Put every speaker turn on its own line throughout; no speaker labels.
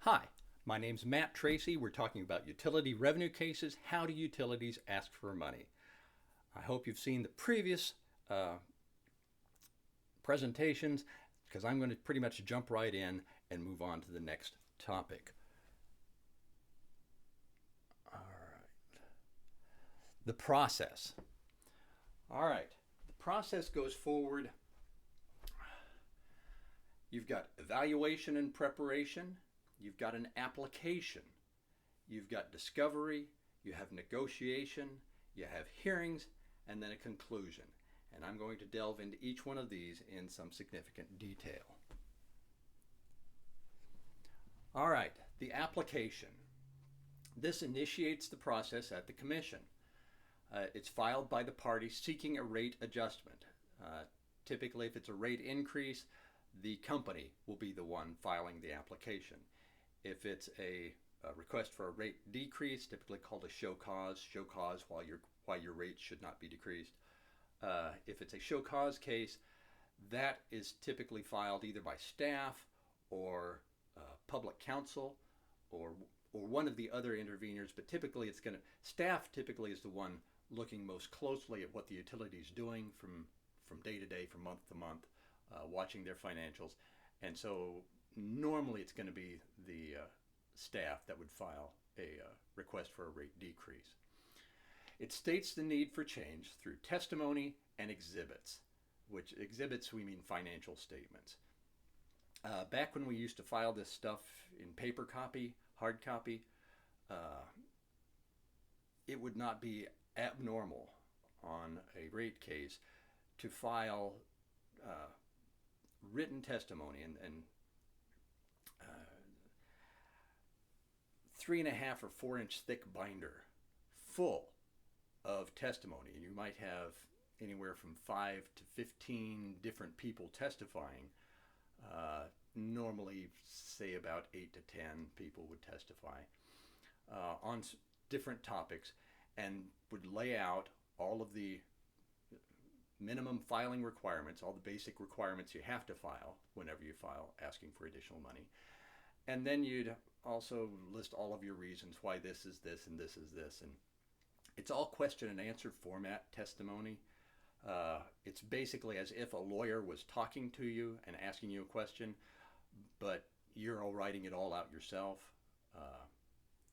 Hi, my name's Matt Tracy. We're talking about utility revenue cases. How do utilities ask for money? I hope you've seen the previous presentations because I'm going to pretty much jump right in and move on to the next topic. All right. The process. All right. The process goes forward. You've got evaluation and preparation. You've got an application. You've got discovery. You have negotiation. You have hearings, and then a conclusion. And I'm going to delve into each one of these in some significant detail. All right, the application. This initiates the process at the Commission. It's filed by the party seeking a rate adjustment. Typically, if it's a rate increase, the company will be the one filing the application. If it's a request for a rate decrease, typically called a show cause why your rates should not be decreased. If it's a show cause case, that is typically filed either by staff or public counsel or one of the other interveners, but typically staff typically is the one looking most closely at what the utility is doing from day to day, from month to month, watching their financials. And so normally it's going to be the staff that would file a request for a rate decrease. It states the need for change through testimony and exhibits, which exhibits we mean financial statements. Back when we used to file this stuff in paper copy, hard copy, it would not be abnormal on a rate case to file written testimony and 3.5 or 4 inch thick binder full of testimony. And you might have anywhere from 5 to 15 different people testifying. Normally, say about 8 to 10 people would testify on different topics and would lay out all of the minimum filing requirements, all the basic requirements you have to file whenever you file asking for additional money. And then you'd also list all of your reasons why this is this and this is this. And it's all question and answer format testimony. It's basically as if a lawyer was talking to you and asking you a question, but you're all writing it all out yourself,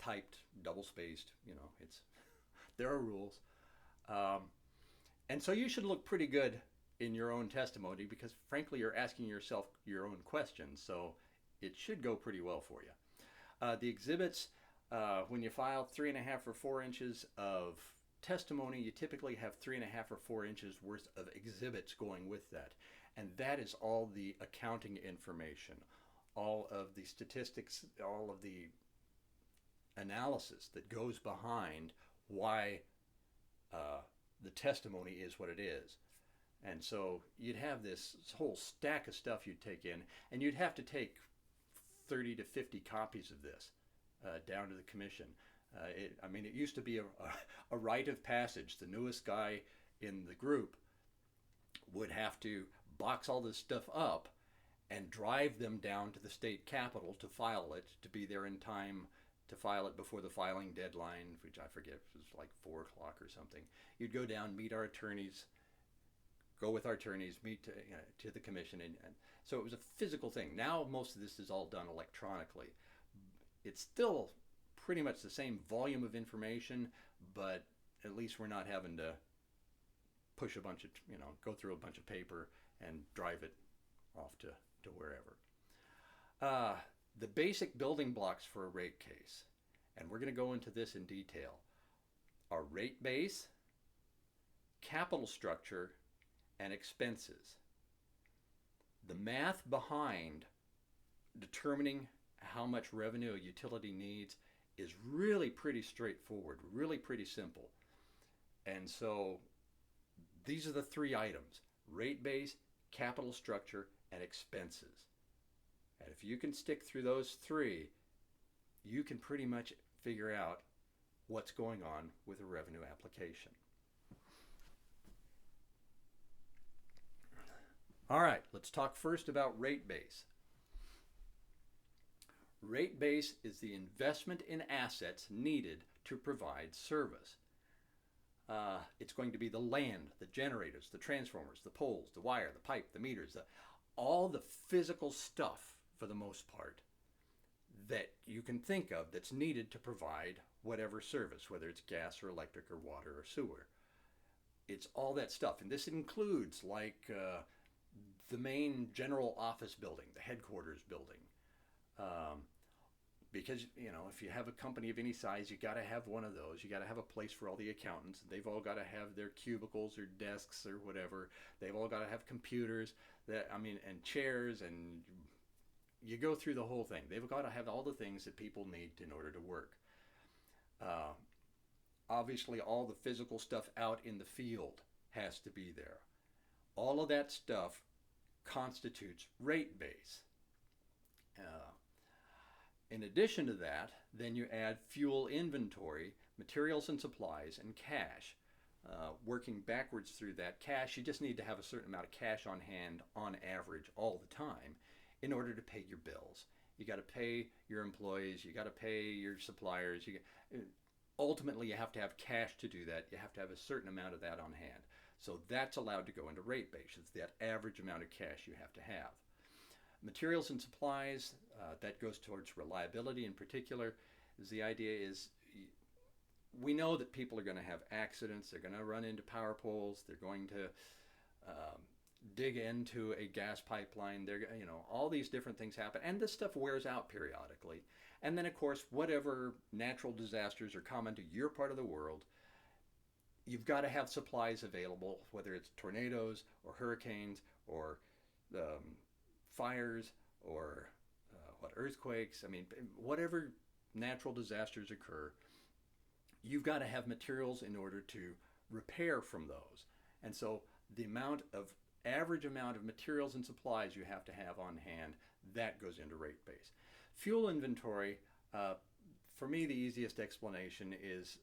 typed, double-spaced, there are rules. And so you should look pretty good in your own testimony because frankly you're asking yourself your own questions, so it should go pretty well for you. The exhibits, when you file 3.5 or 4 inches of testimony, you typically have 3.5 or 4 inches worth of exhibits going with that. And that is all the accounting information, all of the statistics, all of the analysis that goes behind why the testimony is what it is. And so you'd have this whole stack of stuff you'd take in, and you'd have to take 30 to 50 copies of this down to the Commission. It used to be a rite of passage. The newest guy in the group would have to box all this stuff up and drive them down to the state capitol to file it, to be there in time to file it before the filing deadline, which I forget, was like 4 o'clock or something. You'd go down, meet our attorneys, go with our attorneys, meet to the Commission. And so it was a physical thing. Now most of this is all done electronically. It's still pretty much the same volume of information, but at least we're not having to push a bunch of, go through a bunch of paper and drive it off to wherever. The basic building blocks for a rate case, and we're going to go into this in detail, are rate base, capital structure, and expenses. The math behind determining how much revenue a utility needs is really pretty straightforward, really pretty simple. And so these are the 3 items: rate base, capital structure, and expenses. And if you can stick through those 3, you can pretty much figure out what's going on with a revenue application. All right, let's talk first about rate base. Rate base is the investment in assets needed to provide service. It's going to be the land, the generators, the transformers, the poles, the wire, the pipe, the meters, all the physical stuff, for the most part, that you can think of that's needed to provide whatever service, whether it's gas or electric or water or sewer. It's all that stuff. And this includes the main general office building, the headquarters building. Because, if you have a company of any size, you got to have one of those. You got to have a place for all the accountants. They've all got to have their cubicles or desks or whatever. They've all got to have computers and chairs, and you go through the whole thing. They've got to have all the things that people need in order to work. Obviously, all the physical stuff out in the field has to be there. All of that stuff constitutes rate base. In addition to that, then you add fuel inventory, materials and supplies, and cash. Working backwards through that cash, you just need to have a certain amount of cash on hand on average all the time in order to pay your bills. You got to pay your employees, you got to pay your suppliers. Ultimately, you have to have cash to do that. You have to have a certain amount of that on hand. So that's allowed to go into rate base. It's that average amount of cash you have to have. Materials and supplies, that goes towards reliability in particular. The idea is we know that people are going to have accidents. They're going to run into power poles. They're going to dig into a gas pipeline. All these different things happen. And this stuff wears out periodically. And then, of course, whatever natural disasters are common to your part of the world, you've got to have supplies available, whether it's tornadoes or hurricanes or fires or earthquakes. Whatever natural disasters occur, you've got to have materials in order to repair from those. And so the average amount of materials and supplies you have to have on hand, that goes into rate base. Fuel inventory, for me, the easiest explanation is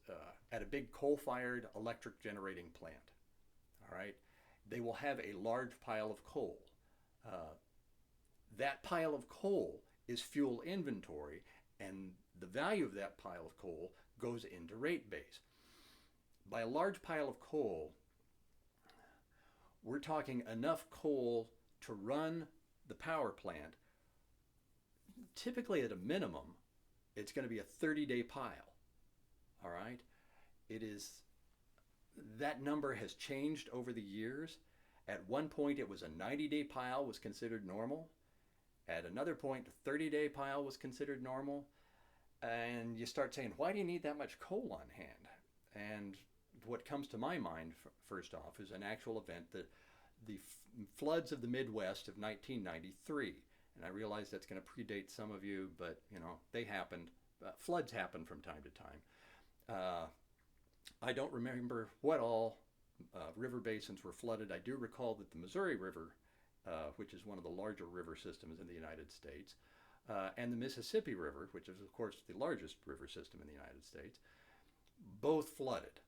at a big coal-fired electric generating plant. All right, they will have a large pile of coal. That pile of coal is fuel inventory, and the value of that pile of coal goes into rate base. By a large pile of coal, we're talking enough coal to run the power plant. Typically, at a minimum, it's going to be a 30-day pile. All right? That number has changed over the years. At one point, it was a 90-day pile was considered normal. At another point, a 30-day pile was considered normal. And you start saying, why do you need that much coal on hand? And what comes to my mind, first off, is an actual event, the floods of the Midwest of 1993. And I realize that's going to predate some of you, but they happened. Floods happen from time to time. I don't remember what all river basins were flooded. I do recall that the Missouri River, which is one of the larger river systems in the United States, and the Mississippi River, which is of course the largest river system in the United States, both flooded.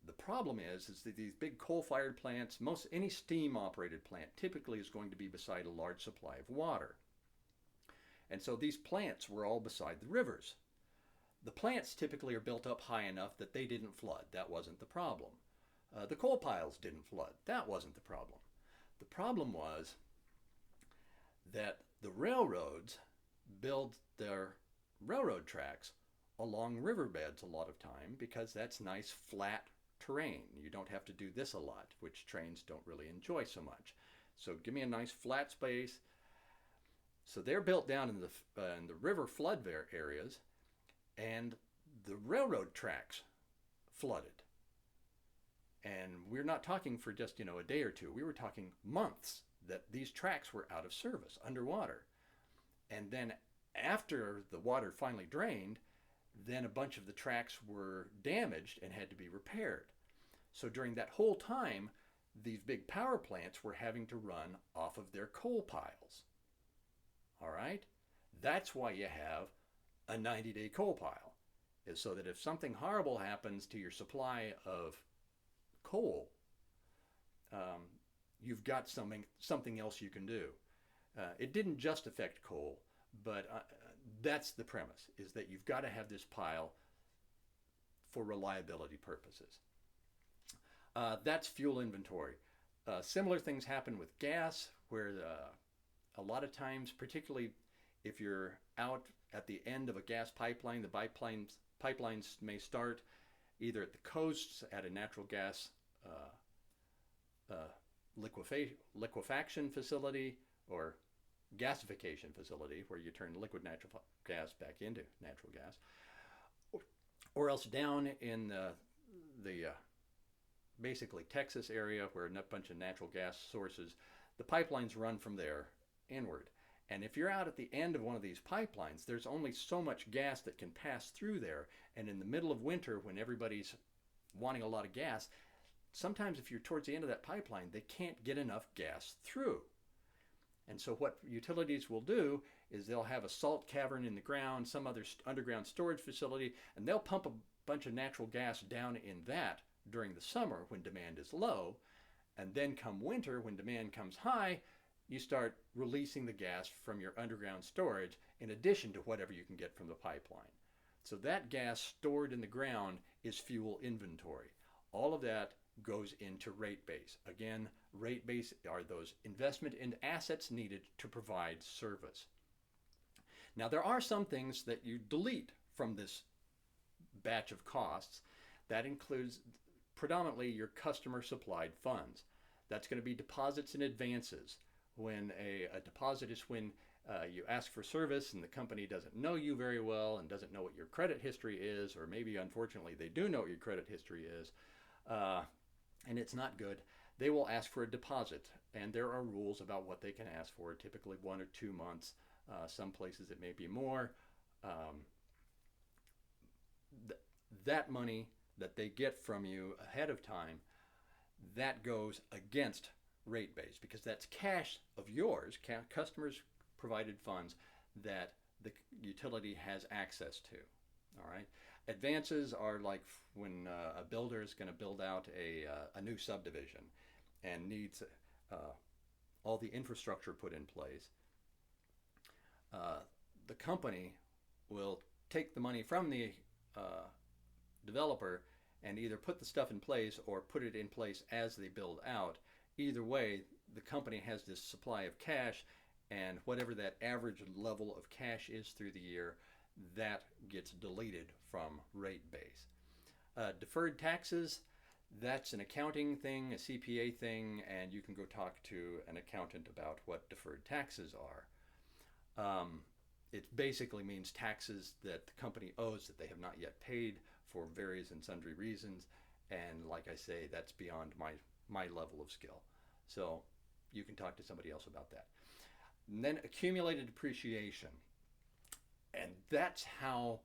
The problem is that these big coal-fired plants, any steam-operated plant typically is going to be beside a large supply of water. And so these plants were all beside the rivers. The plants typically are built up high enough that they didn't flood. That wasn't the problem. The coal piles didn't flood. That wasn't the problem. The problem was that the railroads build their railroad tracks along riverbeds a lot of time because that's nice flat terrain. You don't have to do this a lot, which trains don't really enjoy so much. So give me a nice flat space. So they're built down in the river flood areas, and the railroad tracks flooded. And we're not talking for just a day or two. We were talking months that these tracks were out of service, underwater. And then after the water finally drained, then a bunch of the tracks were damaged and had to be repaired. So during that whole time, these big power plants were having to run off of their coal piles. All right? That's why you have a 90-day coal pile, is so that if something horrible happens to your supply of coal, you've got something else you can do. It didn't just affect coal, But that's the premise, is that you've got to have this pile for reliability purposes. That's fuel inventory. Similar things happen with gas, where a lot of times, particularly if you're out at the end of a gas pipeline, the pipelines may start either at the coasts at a natural gas liquefaction facility or gasification facility, where you turn liquid natural gas back into natural gas, or else down in the basically Texas area, where a bunch of natural gas sources, the pipelines run from there inward. And if you're out at the end of one of these pipelines, there's only so much gas that can pass through there. And in the middle of winter, when everybody's wanting a lot of gas, sometimes if you're towards the end of that pipeline, they can't get enough gas through. And so what utilities will do is they'll have a salt cavern in the ground, some other underground storage facility, and they'll pump a bunch of natural gas down in that during the summer when demand is low. And then come winter, when demand comes high, you start releasing the gas from your underground storage in addition to whatever you can get from the pipeline. So that gas stored in the ground is fuel inventory. All of that goes into rate base. Again, rate base are those investment in assets needed to provide service. Now, there are some things that you delete from this batch of costs. That includes predominantly your customer supplied funds. That's going to be deposits and advances. When a deposit is when you ask for service and the company doesn't know you very well and doesn't know what your credit history is, or maybe unfortunately they do know what your credit history is, and it's not good, they will ask for a deposit. And there are rules about what they can ask for, typically 1 or 2 months. Some places it may be more. That money that they get from you ahead of time, that goes against rate base, because that's cash of yours, customers provided funds that the utility has access to. All right. Advances are like when a builder is going to build out a new subdivision and needs all the infrastructure put in place. The company will take the money from the developer and either put the stuff in place or put it in place as they build out. Either way, the company has this supply of cash, and whatever that average level of cash is through the year, that gets deleted from rate base. Deferred taxes, that's an accounting thing, a CPA thing, and you can go talk to an accountant about what deferred taxes are. It basically means taxes that the company owes that they have not yet paid for various and sundry reasons, and like I say, that's beyond my level of skill. So you can talk to somebody else about that. And then accumulated depreciation. And that's how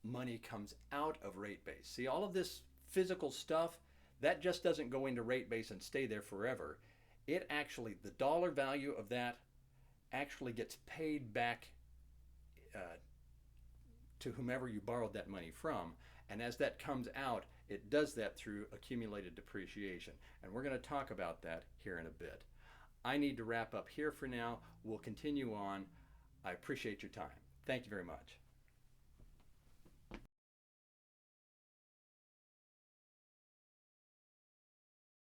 money comes out of rate base. See, all of this physical stuff, that just doesn't go into rate base and stay there forever. It actually, the dollar value of that actually gets paid back to whomever you borrowed that money from. And as that comes out, it does that through accumulated depreciation. And we're going to talk about that here in a bit. I need to wrap up here for now. We'll continue on. I appreciate your time. Thank you very much.